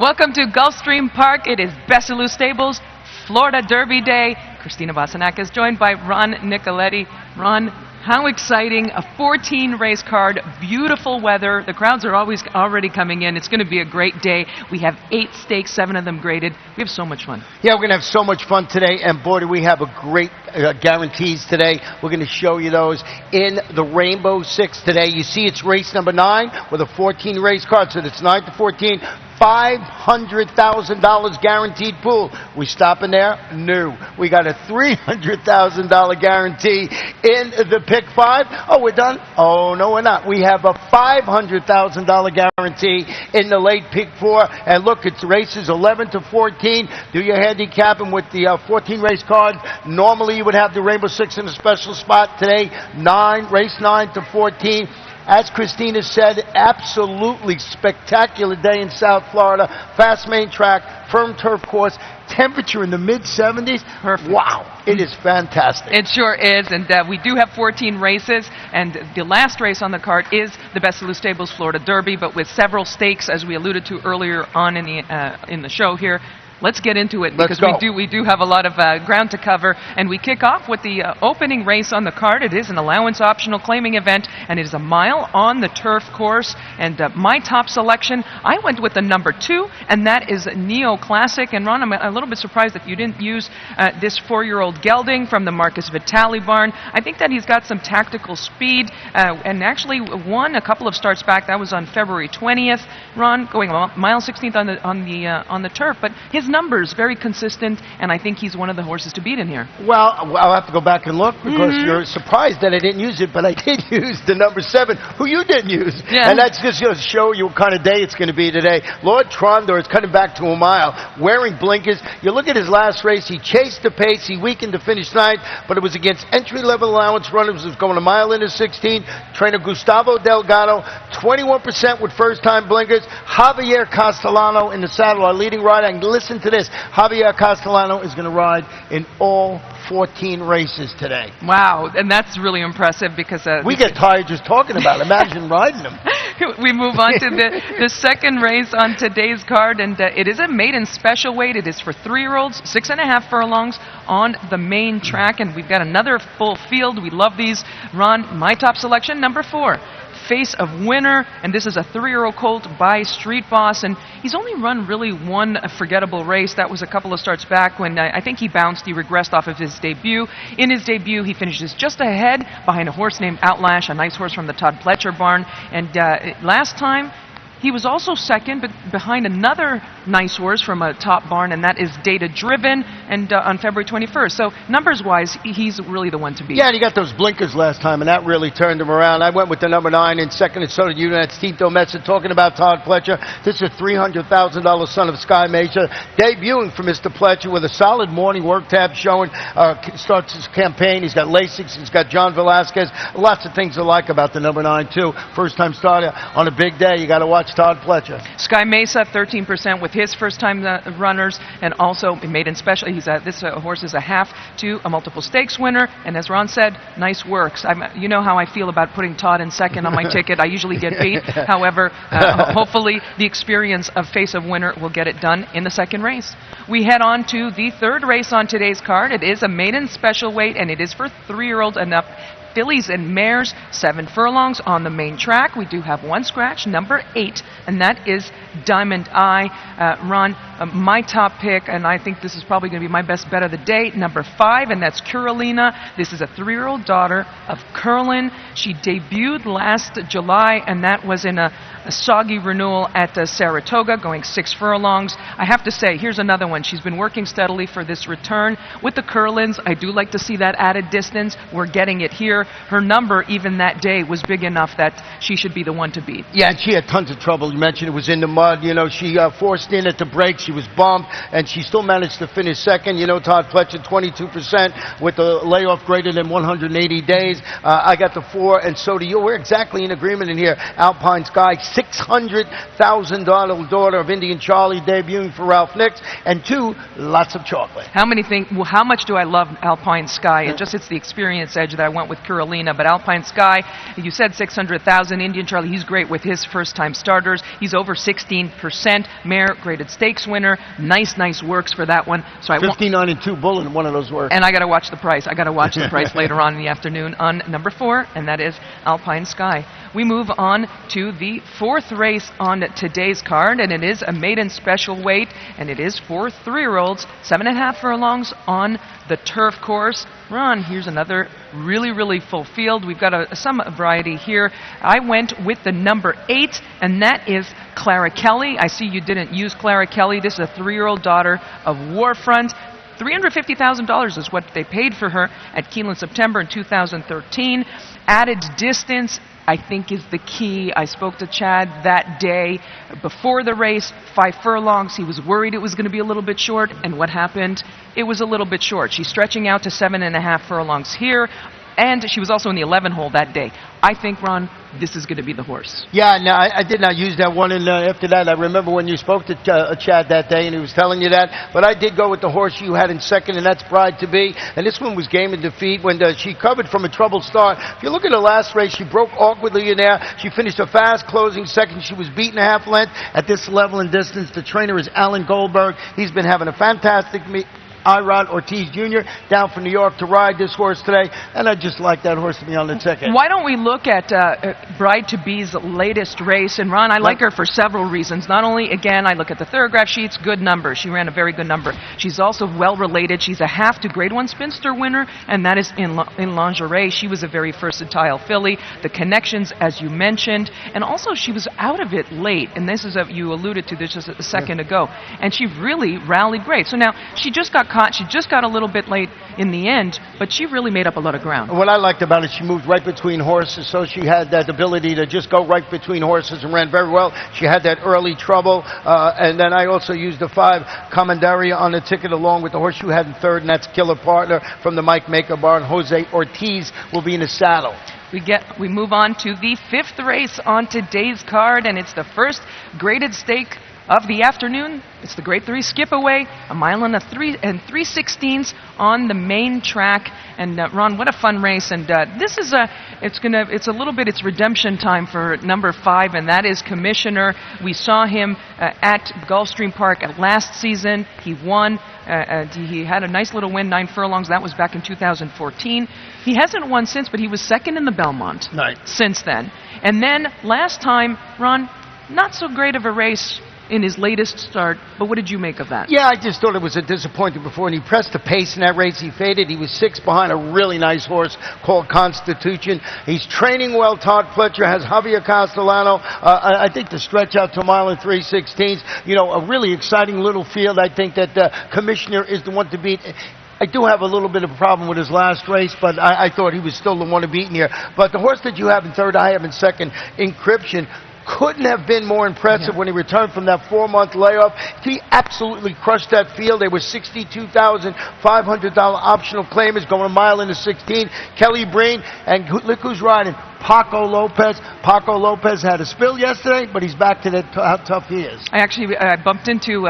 Welcome to Gulfstream Park. It is Bessalou Stables Florida Derby Day. Christina Basanak is joined by Ron Nicoletti. Ron, how exciting. A 14 race card, beautiful weather. The crowds are already coming in. It's going to be a great day. We have 8 stakes, 7 of them graded. We have so much fun. Yeah, we're going to have so much fun today, and boy, do we have a great guarantees today. We're going to show you those in the Rainbow 6 today. You see it's race number 9 with a 14 race card, so it's 9 to 14. $500,000 guaranteed pool. We stopping there? No. We got a $300,000 guarantee in the pick 5. Oh, we're done? Oh, no, we're not. We have a $500,000 guarantee in the late pick 4. And look, it's races 11 to 14. Do your handicapping with the 14 race card. Normally, you would have the Rainbow 6 in a special spot. Today, race 9 to 14. As Christina said, absolutely spectacular day in South Florida. Fast main track, firm turf course, temperature in the mid-70s. Perfect. Wow, it is fantastic. It sure is, and we do have 14 races, and the last race on the card is the Bessalou Stables Florida Derby, but with several stakes, as we alluded to earlier on in the show here. Let's get into it because we do have a lot of ground to cover, and we kick off with the opening race on the card. It is an allowance optional claiming event, and it is a mile on the turf course. And my top selection, I went with the number 2, and that is Neo Classic. And Ron, I'm a little bit surprised that you didn't use this 4-year-old gelding from the Marcus Vitale barn. I think that he's got some tactical speed, and actually won a couple of starts back. That was on February 20th. Ron, going mile 16th on the turf, but his numbers very consistent, and I think he's one of the horses to beat in here. Well, I'll have to go back and look because you're surprised that I didn't use it, but I did use the number 7, who you didn't use. Yeah. And that's just going to show you what kind of day it's going to be today. Lord Trondor is cutting back to a mile, wearing blinkers. You look at his last race, he chased the pace, he weakened to finish 9th, but it was against entry-level allowance runners. It was going a mile into 16. Trainer Gustavo Delgado, 21% with first-time blinkers. Javier Castellano in the saddle, our leading rider. And listen to this. Javier Castellano is going to ride in all 14 races today. Wow, and that's really impressive because we get tired just talking about it. Imagine riding them. We move on to the second race on today's card, and it is a maiden special weight. It is for 3-year-olds, 6.5 furlongs on the main track, and we've got another full field. We love these. Ron, my top selection, number 4. Face of Winner, and this is a 3-year-old colt by Street Boss, and he's only run really one forgettable race. That was a couple of starts back when I think he bounced. He regressed off of his debut. In his debut, he finishes just ahead behind a horse named Outlash, a nice horse from the Todd Pletcher barn, and last time he was also second, but behind another nice horse from a top barn, and that is Data Driven, and on February 21st. So numbers-wise, he's really the one to beat. Yeah, and he got those blinkers last time, and that really turned him around. I went with the number 9 in second, and so did you. That's Tito Mesa talking about Todd Pletcher. This is a $300,000 son of Sky Mesa, debuting for Mr. Pletcher with a solid morning work tab showing. Starts his campaign. He's got Lasix. He's got John Velasquez. Lots of things to like about the number 9, too. First-time starter on a big day. You got to watch Todd Pletcher. Sky Mesa, 13% with his first-time runners, and also maiden special. This horse is a half to a multiple stakes winner, and as Ron said, nice works. You know how I feel about putting Todd in second on my ticket. I usually get beat. However, hopefully the experience of Face of Winner will get it done in the second race. We head on to the third race on today's card. It is a maiden special weight, and it is for 3-year-olds and up. Fillies and mares, 7 furlongs on the main track. We do have one scratch, number 8, and that is Diamond Eye. Ron, my top pick, and I think this is probably going to be my best bet of the day, number 5, and that's Curalina. This is a 3-year-old daughter of Curlin. She debuted last July, and that was in a soggy renewal at Saratoga, going 6 furlongs. I have to say, here's another one. She's been working steadily for this return. With the Curlins, I do like to see that added distance. We're getting it here. Her number, even that day, was big enough that she should be the one to beat. Yeah, and she had tons of trouble. You mentioned it was in the mud. You know, she forced in at the brakes. She was bumped, and she still managed to finish second. You know, Todd Fletcher, 22% with the layoff greater than 180 days. I got the 4, and so do you. We're exactly in agreement in here. Alpine Sky, $600,000 daughter of Indian Charlie, debuting for Ralph Nix, and 2, lots of chocolate. How much do I love Alpine Sky? It's the experience edge that I went with Carolina, but Alpine Sky, you said 600,000. Indian Charlie, he's great with his first-time starters. He's over 16%. Mare graded stakes winner. Nice works for that one. So 59 and 2 bull in one of those works. And I got to watch the price. I got to watch the price later on in the afternoon on number 4, and that is Alpine Sky. We move on to the 4th race on today's card, and it is a maiden special weight, and it is for 3-year-olds, 7.5 furlongs on the turf course. Ron, here's another really full field. We've got some variety here. I went with the number 8, and that is Clara Kelly. I see you didn't use Clara Kelly. This is a 3-year-old daughter of Warfront. $350,000 is what they paid for her at Keeneland September in 2013. Added distance, I think, is the key. I spoke to Chad that day before the race, 5 furlongs. He was worried it was going to be a little bit short, and what happened? It was a little bit short. She's stretching out to 7.5 furlongs here, and she was also in the 11 hole that day. I think, Ron, this is going to be the horse. Yeah, no, I did not use that one, and after that, I remember when you spoke to Chad that day, and he was telling you that, but I did go with the horse you had in second, and that's Bride to Be, and this one was Game and Defeat when she covered from a troubled start. If you look at the last race, she broke awkwardly in there. She finished a fast closing second. She was beaten a half length at this level and distance. The trainer is Alan Goldberg. He's been having a fantastic Irod Ortiz Jr. down from New York to ride this horse today, and I just like that horse to be on the ticket. Why don't we look at Bride to Be's latest race? And Ron, I like her for several reasons. Not only, again, I look at the Thorograph sheets, good number. She ran a very good number. She's also well related. She's a half to Grade 1 spinster winner, and that is in lingerie. She was a very versatile filly. The connections, as you mentioned, and also she was out of it late, and this is you alluded to this just a second ago, and she really rallied great. So now she just got caught. She just got a little bit late in the end, but she really made up a lot of ground. What I liked about it, she moved right between horses, so she had that ability to just go right between horses and ran very well. She had that early trouble, and then I also used the 5 Commandaria on the ticket along with the horse you had in third, and that's Killer Partner from the Mike Maker barn. Jose Ortiz will be in the saddle. We move on to the 5th race on today's card, and it's the first graded stake of the afternoon. It's the Grade 3 skip away, a mile and 3/16 on the main track. And Ron, what a fun race! And this is it's redemption time for number 5, and that is Commissioner. We saw him at Gulfstream Park last season. He won. He had a nice little win, 9 furlongs. That was back in 2014. He hasn't won since, but he was second in the Belmont since then. And then last time, Ron, not so great of a race in his latest start, but what did you make of that? Yeah, I just thought it was a disappointment before, and he pressed the pace in that race. He faded. He was 6 behind a really nice horse called Constitution. He's training well. Todd Fletcher has Javier Castellano. I think the stretch out to a mile and 3/16, a really exciting little field. I think that Commissioner is the one to beat. I do have a little bit of a problem with his last race, but I thought he was still the one to beat in here. But the horse that you have in third, I have in second, Encryption, couldn't have been more impressive when he returned from that 4-month layoff. He absolutely crushed that field. There were $62,500 optional claimers going a mile into 16. Kelly Breen, and look who's riding. Paco Lopez. Paco Lopez had a spill yesterday, but he's back to how tough he is. I bumped into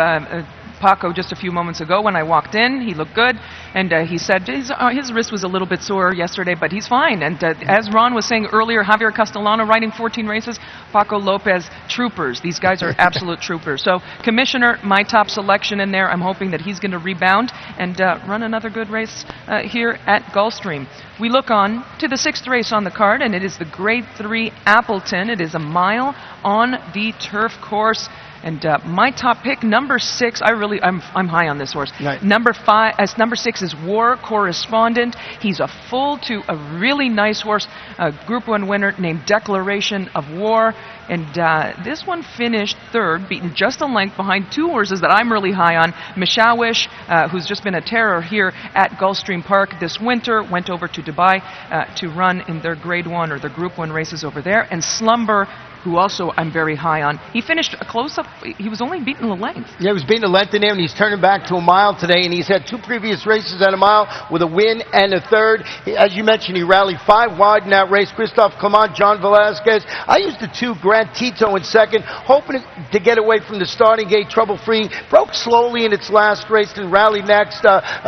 Paco just a few moments ago when I walked in. He looked good, and he said his wrist was a little bit sore yesterday, but he's fine. And as Ron was saying earlier, Javier Castellano riding 14 races, Paco Lopez, troopers. These guys are absolute troopers. So Commissioner, my top selection in there. I'm hoping that he's going to rebound and run another good race here at Gulfstream. We look on to the 6th race on the card, and it is the Grade 3 Appleton. It is a mile on the turf course. And my top pick, number 6, I'm high on this horse. Right. Number 6 is War Correspondent. He's a foal to a really nice horse, a Group 1 winner named Declaration of War. And this one finished third, beaten just a length behind 2 horses that I'm really high on. Mishawish, who's just been a terror here at Gulfstream Park this winter, went over to Dubai to run in their Grade 1 or their Group 1 races over there. And Slumber, who also I'm very high on. He finished a close-up. He was only beaten the length. Yeah, he was beating the length in there, and he's turning back to a mile today, and he's had 2 previous races at a mile with a win and a third. As you mentioned, he rallied 5 wide in that race. Christophe Clement, John Velasquez. I used the 2, Grant Tito in second, hoping to get away from the starting gate trouble-free. Broke slowly in its last race and rallied next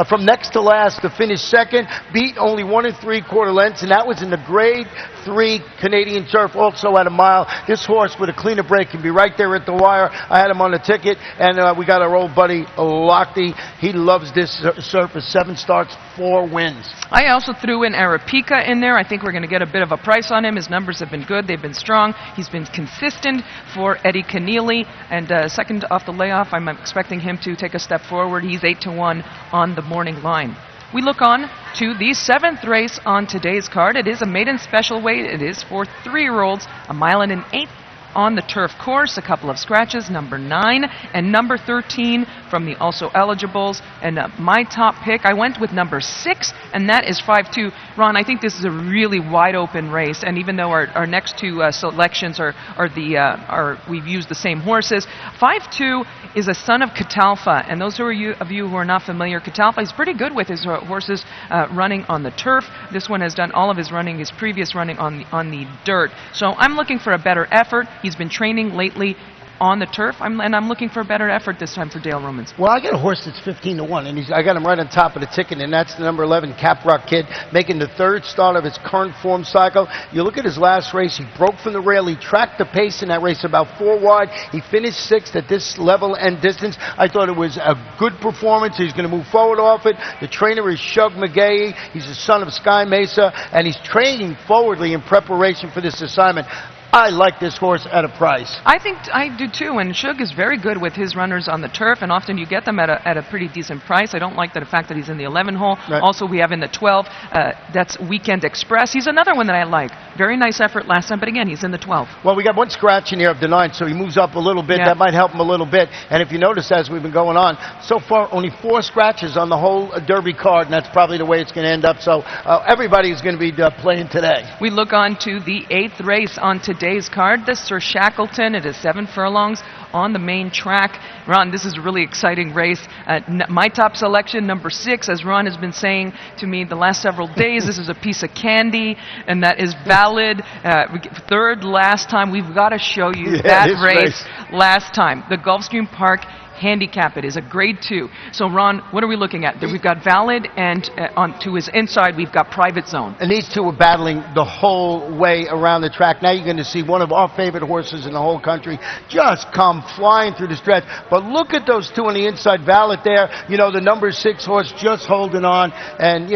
from next to last to finish second. Beat only 1 3/4 lengths, and that was in the Grade 3 Canadian turf, also at a mile. This horse with a cleaner break can be right there at the wire. I had him on the ticket, and we got our old buddy Lochte. He loves this surface. 7 starts, 4 wins. I also threw in Arapica in there. I think we're going to get a bit of a price on him. His numbers have been good. They've been strong. He's been consistent for Eddie Keneally. And second off the layoff, I'm expecting him to take a step forward. He's 8-1 on the morning line. We look on to the 7th race on today's card. It is a maiden special weight. It is for 3-year-olds, a mile and an eighth on the turf course. A couple of scratches, number 9 and number 13 from the also eligibles. And my top pick, I went with number 6, and that is 5-2. Ron, I think this is a really wide open race, and even though our next 2 selections we've used the same horses, 5-2 is a son of Catalfa, and those of you who are not familiar, Catalfa is pretty good with his horses running on the turf. This one has done all of his previous running on the dirt. So I'm looking for a better effort. He's been training lately on the turf, and I'm looking for a better effort this time for Dale Romans. Well, I got a horse that's 15-1, and I got him right on top of the ticket, and that's the number 11 Caprock Kid, making the 3rd start of his current form cycle. You look at his last race, he broke from the rail. He tracked the pace in that race about 4 wide. He finished 6th at this level and distance. I thought it was a good performance. He's going to move forward off it. The trainer is Shug McGahee. He's the son of Sky Mesa, and he's training forwardly in preparation for this assignment. I like this horse at a price. I think I do too, and Shug is very good with his runners on the turf, and often you get them at a pretty decent price. I don't like the fact that he's in the 11 hole. Right. Also, we have in the 12, that's Weekend Express. He's another one that I like. Very nice effort last time, but again, he's in the 12. Well, we got 1 scratch in here of the 9, so he moves up a little bit. Yeah. That might help him a little bit. And if you notice, as we've been going on, so far only 4 scratches on the whole Derby card, and that's probably the way it's going to end up. So everybody is going to be playing today. We look on to the 8th race on today's card. The Sir Shackleton. It is 7 furlongs on the main track. Ron, this is a really exciting race. My top selection, number 6, as Ron has been saying to me the last several days, this is a piece of candy, and that is Valid. 3rd last time. We've got to show you that race last time. The Gulfstream Park Handicap. It is a grade 2. So, Ron, what are we looking at? We've got Valid, and on to his inside, we've got Private Zone. And these 2 are battling the whole way around the track. Now you're going to see one of our favorite horses in the whole country just come flying through the stretch. But look at those 2 on the inside. Valid there, the number 6 horse just holding on. And,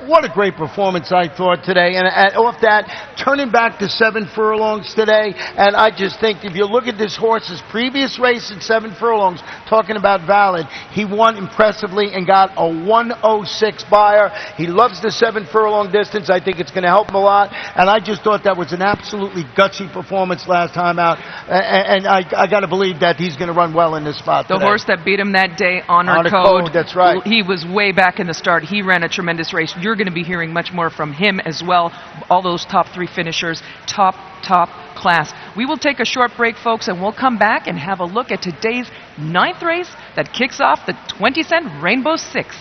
what a great performance, I thought, today. And off that, turning back to 7 furlongs today. And I just think if you look at this horse's previous race at 7 furlongs, talking about Valid, he won impressively and got a 106 buyer. He loves the 7 furlong distance. I think it's going to help him a lot. And I just thought that was an absolutely gutsy performance last time out. And I got to believe that he's going to run well in this spot today. The horse that beat him that day, Honor Code. That's right. He was way back in the start. He ran a tremendous race. You're going to be hearing much more from him as well. All those top 3 finishers, top class. We will take a short break, folks, and we'll come back and have a look at today's 9th race that kicks off the 20-cent Rainbow 6.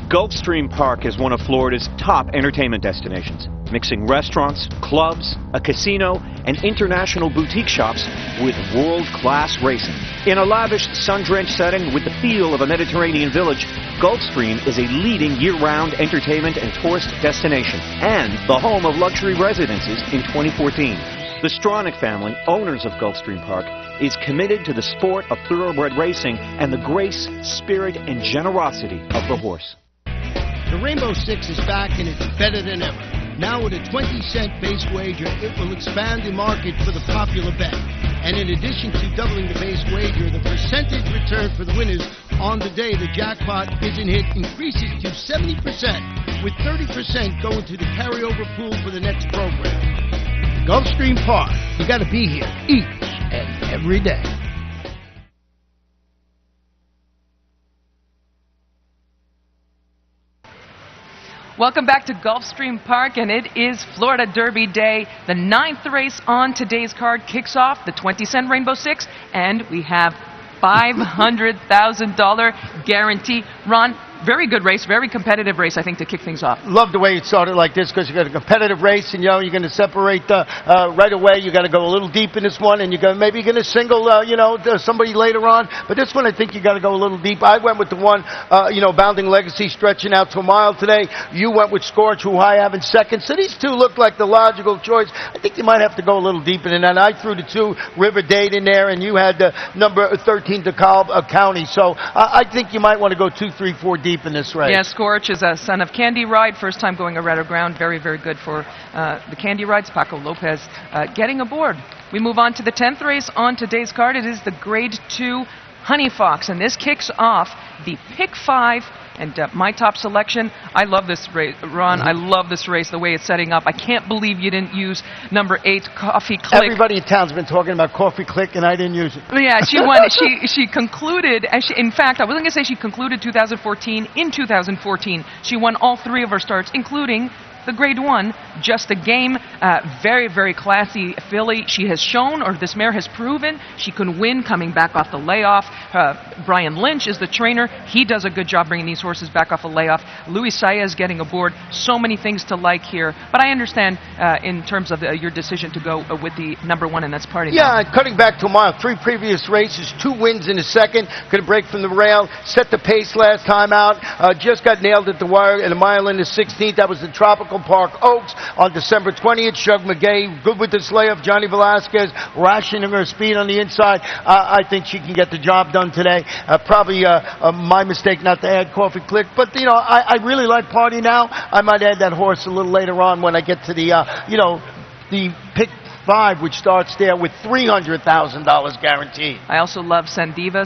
Gulfstream Park is one of Florida's top entertainment destinations, mixing restaurants, clubs, a casino, and international boutique shops with world-class racing. In a lavish, sun-drenched setting with the feel of a Mediterranean village, Gulfstream is a leading year-round entertainment and tourist destination and the home of luxury residences in 2014. The Stronach family, owners of Gulfstream Park, is committed to the sport of thoroughbred racing and the grace, spirit, and generosity of the horse. The Rainbow 6 is back and it's better than ever. Now with a 20-cent base wager, it will expand the market for the popular bet. And in addition to doubling the base wager, the percentage return for the winners on the day the jackpot isn't hit increases to 70%, with 30% going to the carryover pool for the next program. Gulfstream Park, you got to be here each and every day. Welcome back to Gulfstream Park, and it is Florida Derby Day. The 9th race on today's card kicks off the 20-cent Rainbow Six, and we have $500,000 guarantee. Ron, very good race, very competitive race, I think, to kick things off. Love the way it started like this because you got a competitive race, and you're going to separate right away. You got to go a little deep in this one, and maybe you're going to single somebody later on. But this one, I think you got to go a little deep. I went with the one Bounding Legacy stretching out to a mile today. You went with Scorch, who I have in second. So these two look like the logical choice. I think you might have to go a little deeper than that. I threw the 2 River Date in there, and you had the number 13 DeKalb County. So I think you might want to go 2, 3, 4 deep in this race. Yeah, Scorch is a son of Candy Ride. First time going around ground. Very, very good for the Candy Rides. Paco Lopez getting aboard. We move on to the 10th race on today's card. It is the Grade 2 Honey Fox, and this kicks off the Pick 5. And my top selection, I love this race, Ron. I love this race, the way it's setting up. I can't believe you didn't use number 8, Coffee Click. Everybody in town's been talking about Coffee Click, and I didn't use it. Yeah, she won. She concluded, in fact, I wasn't going to say she concluded 2014. In 2014, she won all 3 of her starts, including the Grade 1, Just a Game. Very, very classy filly. She has shown, or this mare has proven, she can win coming back off the layoff. Brian Lynch is the trainer. He does a good job bringing these horses back off a layoff. Luis Saez getting aboard. So many things to like here. But I understand in terms of your decision to go with the number 1, and that's Party. Yeah, cutting back to a mile. 3 previous races, 2 wins in the second. Could break from the rail. Set the pace last time out. Just got nailed at the wire in a mile in the 16th. That was the Tropical Park Oaks on December 20th. Shug McGay, good with this layup. Johnny Velasquez rationing her speed on the inside. I think she can get the job done today. Probably my mistake not to add Coffee Click, but I really like Party Now. I might add that horse a little later on when I get to the the Pick 5, which starts there with $300,000 guaranteed. I also love Sendiva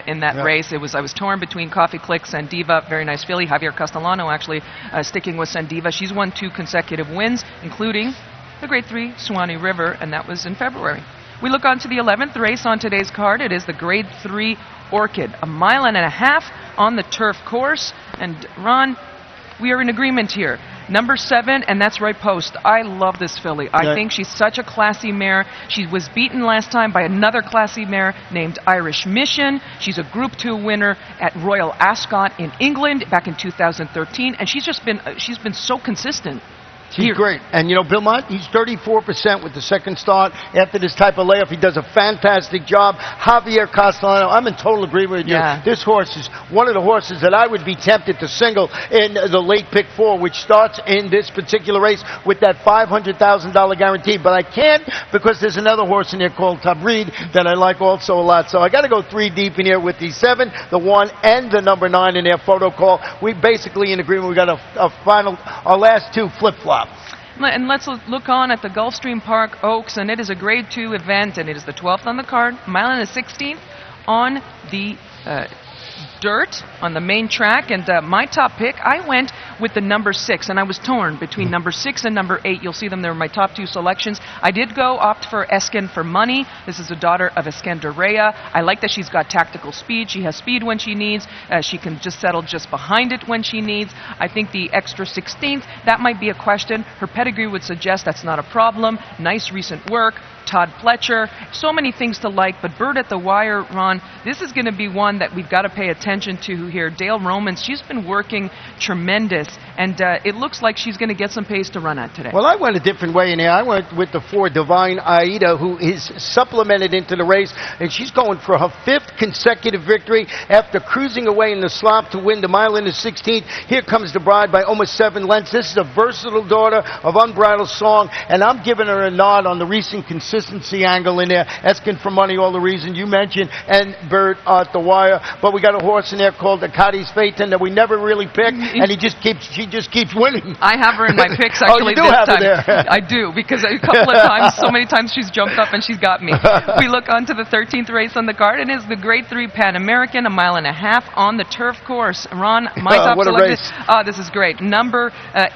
in that race. I was torn between Coffee Click, Sendiva, very nice filly. Javier Castellano actually sticking with Sendiva. She's won 2 consecutive wins, including the Grade 3 Swanee River, and that was in February. We look on to the 11th race on today's card. It is the Grade 3 Orchid, a mile and a half on the turf course. And Ron, we are in agreement here. Number 7, and that's Right Post. I love this filly. I think she's such a classy mare. She was beaten last time by another classy mare named Irish Mission. She's a Group 2 winner at Royal Ascot in England back in 2013, and she's been so consistent. He's great. And, Bill Mott, he's 34% with the second start after this type of layoff. He does a fantastic job. Javier Castellano, I'm in total agreement with you. Yeah. This horse is one of the horses that I would be tempted to single in the late Pick 4, which starts in this particular race with that $500,000 guarantee. But I can't because there's another horse in there called Tabreed that I like also a lot. So I got to go 3 deep in here with the 7, the 1, and the number 9 in their photo call. We basically in agreement. We got our last 2 flip-flop. And let's look on at the Gulfstream Park Oaks, and it is a Grade 2 event, and it is the 12th on the card, mile and a 16th on the dirt on the main track. And my top pick, I went with the number 6, and I was torn between number 6 and number 8. You'll see them. They were my top 2 selections. I did opt for Esken for Money. This is a daughter of Eskender Rhea. I like that she's got tactical speed. She has speed when she needs. She can just settle just behind it when she needs. I think the extra 16th, that might be a question. Her pedigree would suggest that's not a problem. Nice recent work. Todd Pletcher, so many things to like, but Bird at the Wire, Ron, this is going to be one that we've got to pay attention to here. Dale Romans, she's been working tremendous, and it looks like she's going to get some pace to run at today. Well, I went a different way in there. I went with the 4, Divine Aida, who is supplemented into the race, and she's going for her 5th consecutive victory after cruising away in the slop to win the mile in the 16th. Here comes the bride by almost 7 lengths. This is a versatile daughter of Unbridled Song, and I'm giving her a nod on the recent consistency angle in there. Eskin for Money, all the reasons you mentioned, and Bird at the Wire. But we got a horse in there called the Cadiz Phaeton that we never really picked, and she just keeps winning. I have her in my picks actually you do this have time. her there. I do, because a couple of times, so many times she's jumped up and she's got me. We look on to the 13th race on the card, and it's the Grade 3 Pan American, a mile and a half on the turf course. Ron, my top what a selection. race. This is great. Number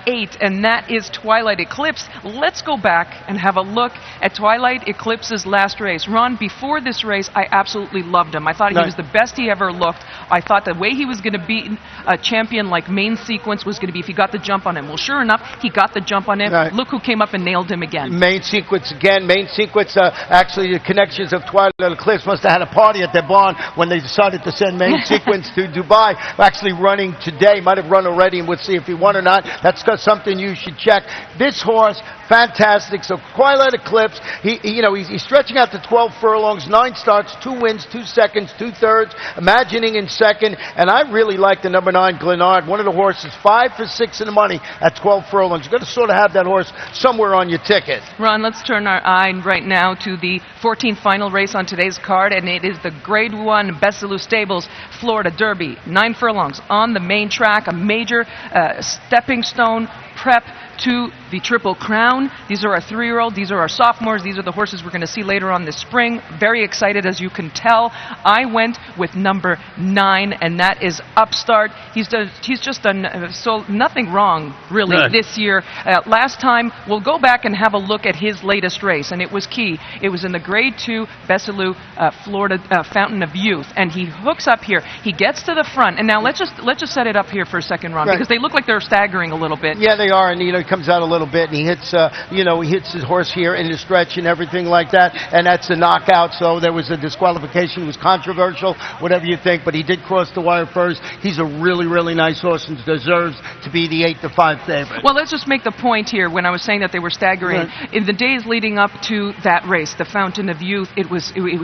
8, and that is Twilight Eclipse. Let's go back and have a look at Twilight Eclipse's last race. Ron, before this race, I absolutely loved him. I thought he was the best he ever looked. hooked. I thought the way he was going to beat a champion like Main Sequence was going to be if he got the jump on him. Well, sure enough, he got the jump on him. Right. Look who came up and nailed him again. Main Sequence again. Main Sequence, actually, the connections of Twilight Eclipse must have had a party at their barn when they decided to send Main Sequence to Dubai. Actually running today. Might have run already, and we'll see if he won or not. That's something you should check. This horse, fantastic. So Twilight Eclipse, he's stretching out to 12 furlongs, 9 starts, 2 wins, 2 seconds, 2 thirds, imagining in second. And I really like the number 9, Glenard, one of the horses, 5 for 6 in the money at 12 furlongs. You've got to sort of have that horse somewhere on your ticket. Ron, let's turn our eye right now to the 14th final race on today's card, and it is the Grade 1 Besalou Stables Florida Derby. 9 furlongs on the main track, a major stepping stone prep to the Triple Crown. These are our 3-year-old. These are our sophomores. These are the horses we're going to see later on this spring. Very excited, as you can tell. I went with number 9, and that is Upstart. He's just done so nothing wrong, really, this year. Last time, we'll go back and have a look at his latest race, and it was key. It was in the Grade 2 Besalou Florida Fountain of Youth, and he hooks up here. He gets to the front, and now let's just set it up here for a second, Ron, because they look like they're staggering a little bit. Yeah, they are, and he comes out a little bit, and he hits, he hits his horse here in the stretch and everything like that, and that's a knockout. So there was a disqualification. It was controversial, whatever you think, but he did cross the wire first. He's a really, really nice horse and deserves to be the 8-5 favorite. Well, let's just make the point here. When I was saying that they were staggering, in the days leading up to that race, the Fountain of Youth, it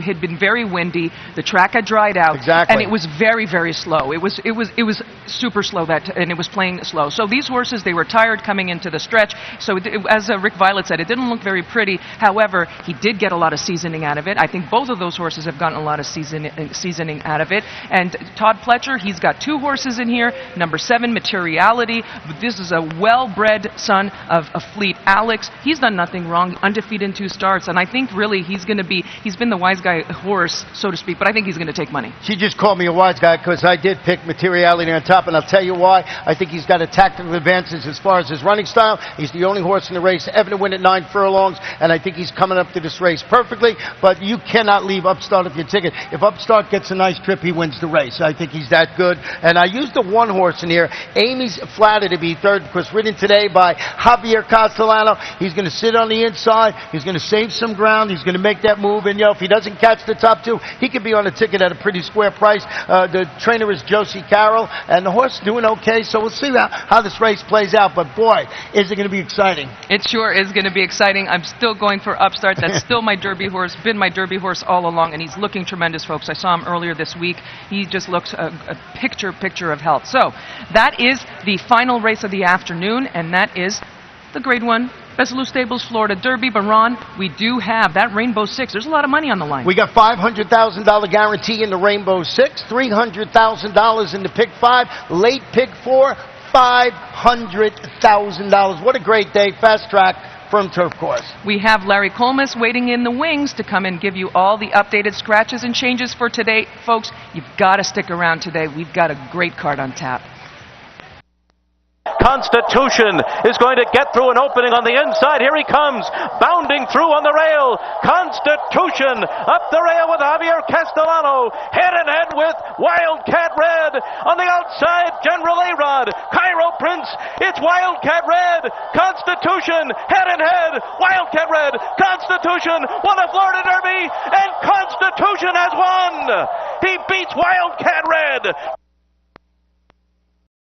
had been very windy. The track had dried out, and it was very, very slow. It was super slow and it was playing slow. So these horses, they were tired coming into the stretch. So as Rick Violet said, it didn't look very pretty. However, he did get a lot of seasoning out of it. I think both of those horses have gotten a lot of seasoning out of it. And Todd Pletcher, he's got 2 horses in here. Number 7, Materiality. This is a well-bred son of Fleet Alex. He's done nothing wrong, undefeated in 2 starts. And I think really he's been the wise guy horse, so to speak, but I think he's going to take money. She just called me a wise guy because I did pick Materiality on top, and I'll tell you why. I think he's got a tactical advantage as far as his running style. He's the only horse in the race ever to win at 9 furlongs, and I think he's coming up to this race perfectly, but you cannot leave Upstart off your ticket. If Upstart gets a nice trip, he wins the race. I think he's that good, and I used the 1 horse in here. Amy's Flatter to be third, because ridden today by Javier Castellano. He's going to sit on the inside. He's going to save some ground. He's going to make that move, and if he doesn't catch the top 2, he could be on a ticket at a pretty square price. The trainer is Josie Carroll, and the horse doing okay, so we'll see how this race plays out, but boy, is it going to be exciting. It sure is going to be exciting. I'm still going for Upstart. That's still my Derby horse, been my Derby horse all along, and he's looking tremendous, folks. I saw him earlier this week. He just looks a picture of health. So that is the final race of the afternoon, and that is the Grade 1 Besalou Stables Florida Derby. But Ron, we do have that Rainbow 6. There's a lot of money on the line. We got $500,000 guarantee in the Rainbow 6, $300,000 in the Pick 5, late Pick 4, $500,000. What a great day. Fast track from Turf Course. We have Larry Colmus waiting in the wings to come and give you all the updated scratches and changes for today. Folks, you've got to stick around today. We've got a great card on tap. Constitution is going to get through an opening on the inside. Here he comes, bounding through on the rail. Constitution up the rail with Javier Castellano, head and head with Wildcat Red. On the outside, General A-Rod, Cairo Prince, it's Wildcat Red. Constitution, head and head, Wildcat Red. Constitution won the Florida Derby, and Constitution has won. He beats Wildcat Red.